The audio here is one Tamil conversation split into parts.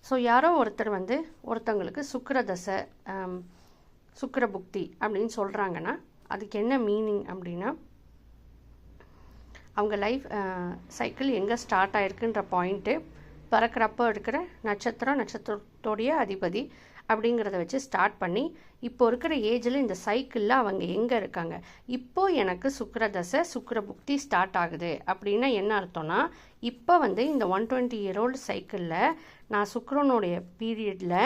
ஸோ யாரோ ஒருத்தர் வந்து ஒருத்தவங்களுக்கு சுக்கிரதசை சுக்கிர புக்தி அப்படின்னு சொல்கிறாங்கன்னா அதுக்கு என்ன மீனிங் அப்படின்னா அவங்க லைஃப் சைக்கிள் எங்கே ஸ்டார்ட் ஆகிருக்குன்ற பாயிண்ட்டு பிறக்கிறப்போ இருக்கிற நட்சத்திரத்தோடைய அதிபதி அப்படிங்கிறத வச்சு ஸ்டார்ட் பண்ணி இப்போ இருக்கிற ஏஜில் இந்த சைக்கிளில் அவங்க எங்கே இருக்காங்க. இப்போது எனக்கு சுக்கிரதசை சுக்கிர புக்தி ஸ்டார்ட் ஆகுது அப்படின்னா என்ன அர்த்தம்னா இப்போ வந்து இந்த 120 year old சைக்கிளில் நான் சுக்கிரனுடைய பீரியடில்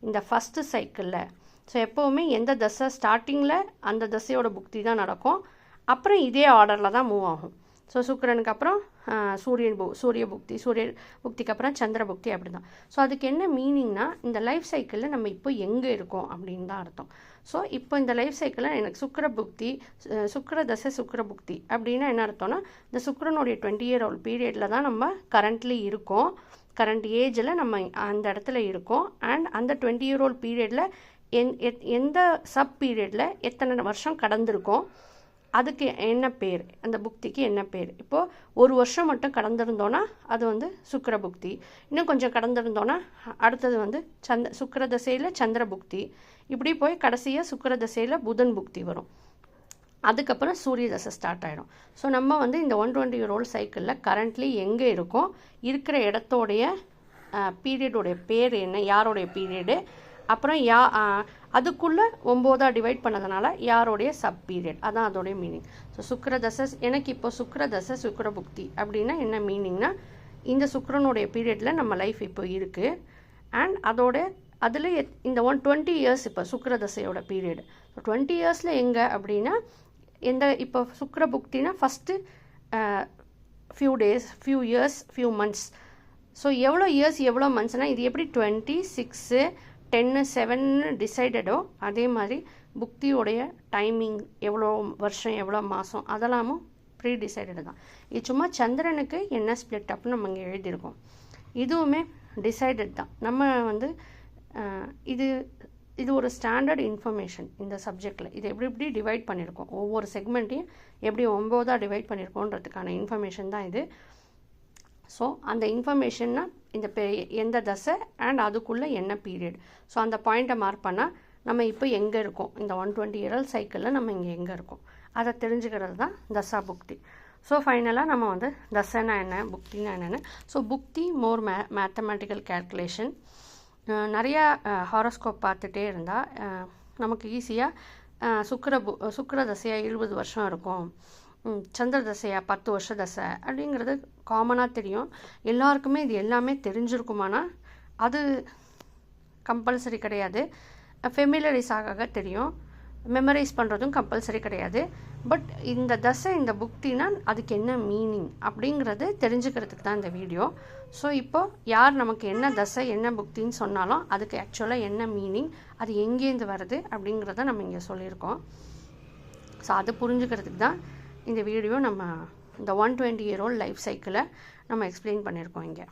இந்த ஃபஸ்ட்டு சைக்கிளில் ஸோ எப்போவுமே எந்த தசை ஸ்டார்டிங்கில் அந்த தசையோட புக்தி தான் நடக்கும். அப்புறம் இதே ஆர்டரில் தான் மூவ் ஆகும். ஸோ சுக்கிரனுக்கு அப்புறம் சூரிய புக்திக்கு அப்புறம் சந்திர புக்தி அப்படி தான். ஸோ அதுக்கு என்ன மீனிங்னா இந்த லைஃப் சைக்கிளில் நம்ம இப்போ எங்கே இருக்கோம் அப்படின்னு தான் அர்த்தம். ஸோ இப்போ இந்த லைஃப் சைக்கிளில் எனக்கு சுக்கிரதசை சுக்கிர புக்தி அப்படின்னா என்ன அர்த்தம்னா இந்த சுக்கிரனுடைய 20 year old பீரியடில் தான் நம்ம கரண்ட்லி இருக்கோம். கரண்ட் ஏஜில் நம்ம அந்த இடத்துல இருக்கோம். அண்ட் அந்த 20 year old பீரியடில் எந்த சப் பீரியடில் எத்தனை வருஷம் கடந்திருக்கோம், அதுக்கு என்ன பேர், அந்த புக்திக்கு என்ன பேர். இப்போது ஒரு வருஷம் மட்டும் கடந்திருந்தோன்னா அது வந்து சுக்கிர புக்தி. இன்னும் கொஞ்சம் கடந்திருந்தோன்னா அடுத்தது வந்து சுக்கிரதசையில் சந்திர புக்தி. இப்படி போய் கடைசியாக சுக்கிரதசையில் புதன் புக்தி வரும். அதுக்கப்புறம் சூரிய தசை ஸ்டார்ட் ஆகிடும். ஸோ நம்ம வந்து இந்த 120 year old சைக்கிளில் கரண்ட்லி எங்கே இருக்கோம், இருக்கிற இடத்தோடைய பீரியடோடைய பேர் என்ன, யாரோடைய பீரியடு, அப்புறம் அதுக்குள்ளே 9 டிவைட் பண்ணதுனால யாரோடைய சப் பீரியட், அதான் அதோடைய மீனிங். ஸோ சுக்கிரதசை எனக்கு இப்போ சுக்கிரதசை சுக்கிர புக்தி அப்படின்னா என்ன மீனிங்னா இந்த சுக்கிரனுடைய பீரியடில் நம்ம லைஃப் இப்போ இருக்குது. அண்ட் அதில் இந்த 120 years இப்போ சுக்கிரதசையோட பீரியடு. ஸோ 20 yearsல எங்கே அப்படின்னா இப்போ சுக்கிர புக்தினா first few days, few years, few months. So எவ்வளோ இயர்ஸ் எவ்வளோ மந்த்ஸ்னால் இது எப்படி 26, 10, 7 டிசைடடோ அதே மாதிரி புக்தியோடைய டைமிங் எவ்வளோ வருஷம் எவ்வளோ மாதம் அதெல்லாமும் ப்ரீ டிசைடடு தான். இது சும்மா சந்திரனுக்கு என்ன ஸ்ப்ளிட் அப்னு நம்ம இங்கே எழுதியிருக்கோம். இதுவுமே டிசைடட் தான். நம்ம வந்து இது ஒரு ஸ்டாண்டர்ட் இன்ஃபர்மேஷன் இந்த சப்ஜெக்டில். இது எப்படி டிவைட் பண்ணியிருக்கோம், ஒவ்வொரு செக்மெண்ட்டையும் எப்படி 9 டிவைட் பண்ணியிருக்கோன்றதுக்கான இன்ஃபர்மேஷன் தான் இது. ஸோ அந்த இன்ஃபர்மேஷன்னா இந்த எந்த தசை அண்ட் அதுக்குள்ளே என்ன பீரியட். ஸோ அந்த பாயிண்ட்டை மார்க் பண்ணால் நம்ம இப்போ எங்கே இருக்கோம், இந்த 120 year old சைக்கிளில் நம்ம இங்கே எங்கே இருக்கோம் அதை தெரிஞ்சுக்கிறது தான் தசா புக்தி. ஸோ ஃபைனலாக நம்ம வந்து தசைனா என்ன, புக்தினா என்னென்னு. ஸோ புக்தி மோர் மேத்தமெட்டிக்கல் கேல்குலேஷன். நிறையா ஹாரோஸ்கோப் பார்த்துட்டே இருந்தால் நமக்கு ஈஸியாக சுக்கிர தசையாக 20 வருஷம் இருக்கும், சந்திர தசையா 10 வருஷ தசை அப்படிங்கிறது காமனாக தெரியும். எல்லாருக்குமே இது எல்லாமே தெரிஞ்சிருக்குமானா அது கம்பல்சரி கிடையாது. ஃபெமிலரைஸ் ஆக தெரியும், மெமரைஸ் பண்ணுறதும் கம்பல்சரி கிடையாது. பட் இந்த தசை இந்த புக்தினா அதுக்கு என்ன மீனிங் அப்படிங்கிறது தெரிஞ்சுக்கிறதுக்கு தான் இந்த வீடியோ. ஸோ இப்போது யார் நமக்கு என்ன தசை என்ன புக்தின்னு சொன்னாலும் அதுக்கு ஆக்சுவலாக என்ன மீனிங், அது எங்கேருந்து வருது அப்படிங்கிறத நம்ம இங்கே சொல்லியிருக்கோம். ஸோ அது புரிஞ்சுக்கிறதுக்கு தான் இந்த வீடியோ நம்ம இந்த 120 year old லைஃப் சைக்கிளை நம்ம எக்ஸ்பிளைன் பண்ணியிருக்கோம் இங்கே.